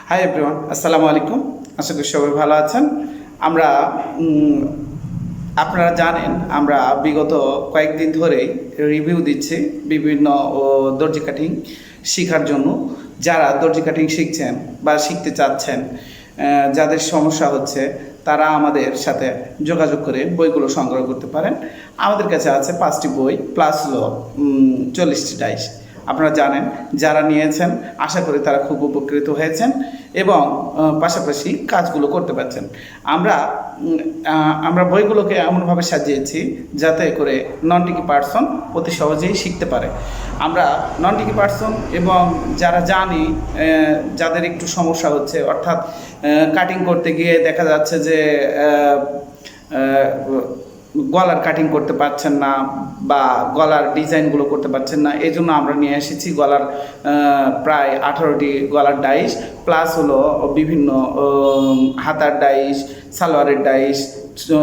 Hi everyone, আসসালামু আলাইকুম। আশা করি সবাই ভালো আছেন। আমরা আপনারা জানেন আমরা বিগত কয়েকদিন ধরেই রিভিউ দিচ্ছি বিভিন্ন দর্জি কাটিং শেখার জন্য। যারা দর্জি কাটিং শিখছেন বা শিখতে চাচ্ছেন, যাদের সমস্যা হচ্ছে, তারা আমাদের সাথে যোগাযোগ করে বইগুলো সংগ্রহ করতে পারেন। আমাদের কাছে আছে 5টি বই প্লাস হলো 40টি ডাইস। আপনারা জানেন, যারা নিয়েছেন আশা করি তারা খুব উপকৃত হয়েছেন এবং পাশাপাশি কাজগুলো করতে পারছেন। আমরা বইগুলোকে এমনভাবে সাজিয়েছি যাতে করে নন টিকি পার্সন অতি সহজেই শিখতে পারে। আমরা নন টিকি পার্সন এবং যারা জানি যাদের একটু সমস্যা হচ্ছে, অর্থাৎ কাটিং করতে গিয়ে দেখা যাচ্ছে যে গলার কাটিং করতে পারছেন না বা গলার ডিজাইনগুলো করতে পারছেন না, এই জন্য আমরা নিয়ে এসেছি গলার প্রায় 18টি গলার ডাইস, প্লাস হলো বিভিন্ন হাতার ডাইস, সালোয়ারের ডাইস,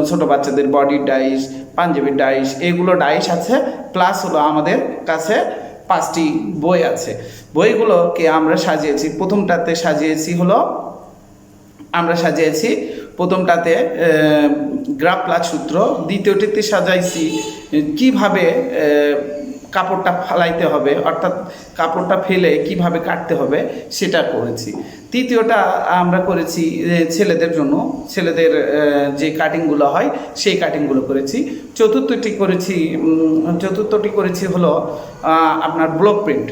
ছোটো বাচ্চাদের বডির ডাইস, পাঞ্জাবির ডাইস, এগুলো ডাইস আছে। প্লাস হলো আমাদের কাছে 5টি বই আছে। বইগুলোকে আমরা সাজিয়েছি, প্রথমটাতে গ্রাফ সূত্র, দ্বিতীয়টিতে সাজাইছি কিভাবে কাপড়টা ফালাইতে হবে, অর্থাৎ কাপড়টা ফেলে কিভাবে কাটতে হবে সেটা করেছি। তৃতীয়টা আমরা করেছি ছেলেদের জন্য, ছেলেদের যে কাটিংগুলো হয় সেই কাটিংগুলো করেছি। চতুর্থটি করেছি হলো আপনার ব্লক প্রিন্ট,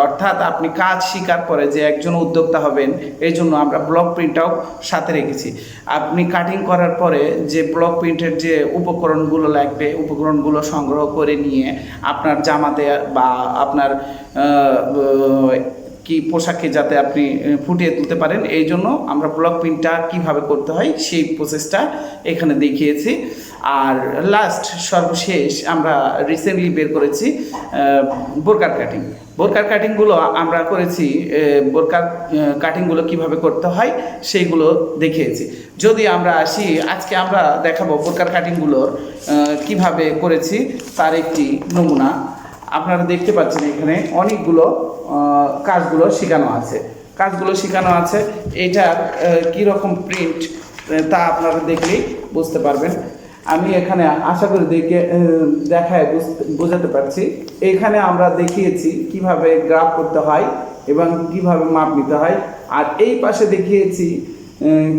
অর্থাৎ আপনি কাজ শেখার পরে যে একজন উদ্যোক্তা হবেন, এই জন্য আমরা ব্লক প্রিন্টটাও সাথে রেখেছি। আপনি কাটিং করার পরে যে ব্লক প্রিন্টের যে উপকরণগুলো লাগবে, উপকরণগুলো সংগ্রহ করে নিয়ে আপনার জামাতে বা আপনার পোশাকে যাতে আপনি ফুটিয়ে তুলতে পারেন, এই জন্য আমরা ব্লক প্রিন্টটা কীভাবে করতে হয় সেই প্রসেসটা এখানে দেখিয়েছি। আর সর্বশেষ আমরা রিসেন্টলি বের করেছি বোরকার কাটিংগুলো আমরা করেছি। বোরকার কাটিংগুলো কিভাবে করতে হয় সেইগুলো দেখিয়েছি। যদি আমরা আসি, আজকে আমরা দেখাবো বোরকার কাটিংগুলোর কিভাবে করেছি তার একটি নমুনা। আপনারা দেখতে পাচ্ছেন এখানে অনেকগুলো কাজগুলো শেখানো আছে। এটার কীরকম প্রিন্ট তা আপনারা দেখলেই বুঝতে পারবেন। আমি এখানে আশা করি দেখায় বোঝাতে পারছি। এখানে আমরা দেখিয়েছি কিভাবে গ্রাফ করতে হয় এবং কিভাবে মাপ নিতে হয়, আর এই পাশে দেখিয়েছি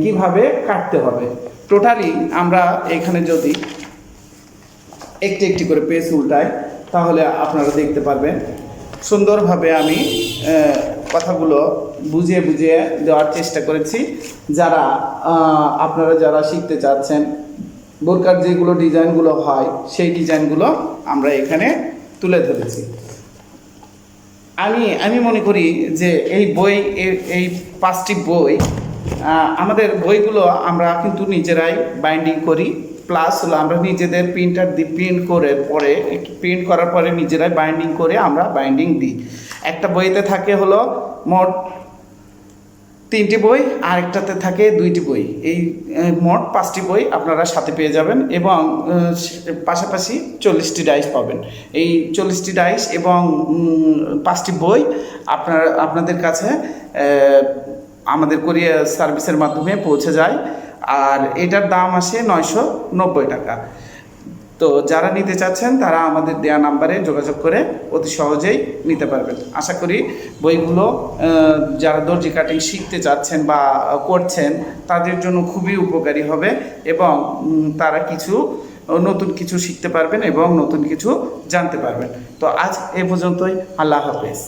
কিভাবে কাটতে হবে। টোটালি আমরা এখানে যদি একটি একটি করে পেজ উল্টাই তাহলে আপনারা দেখতে পারবেন। সুন্দরভাবে আমি কথাগুলো বুঝিয়ে দেওয়ার চেষ্টা করেছি। আপনারা যারা শিখতে চাচ্ছেন, বোরকার যেগুলো ডিজাইনগুলো হয় সেই ডিজাইনগুলো আমরা এখানে তুলে ধরেছি। আমি মনে করি যে এই 5টি বই, আমাদের বইগুলো আমরা কিন্তু নিজেরাই বাইন্ডিং করি, প্লাস হলো আমরা নিজেদের প্রিন্টার দিয়ে প্রিন্ট করার পরে নিজেরাই বাইন্ডিং করে আমরা বাইন্ডিং দিই। একটা বইতে থাকে হলো মোট 3টি বই, আরেকটাতে থাকে 2টি বই। এই মোট 5টি বই আপনারা সাথে পেয়ে যাবেন এবং পাশাপাশি 40টি ডাইস পাবেন। এই 40টি ডাইস এবং 5টি বই আপনাদের কাছে আমাদের কুরিয়ার সার্ভিসের মাধ্যমে পৌঁছে যায়, আর এটার দাম আসে 990 টাকা। তো যারা নিতে চাচ্ছেন তারা আমাদের দেয়া নাম্বারে যোগাযোগ করে অতি সহজেই নিতে পারবেন। আশা করি বইগুলো যারা দর্জি কাটিং শিখতে চাচ্ছেন বা করছেন তাদের জন্য খুবই উপকারী হবে এবং তারা নতুন কিছু শিখতে পারবেন এবং নতুন কিছু জানতে পারবেন। তো আজ এ পর্যন্তই। আল্লাহ হাফেজ।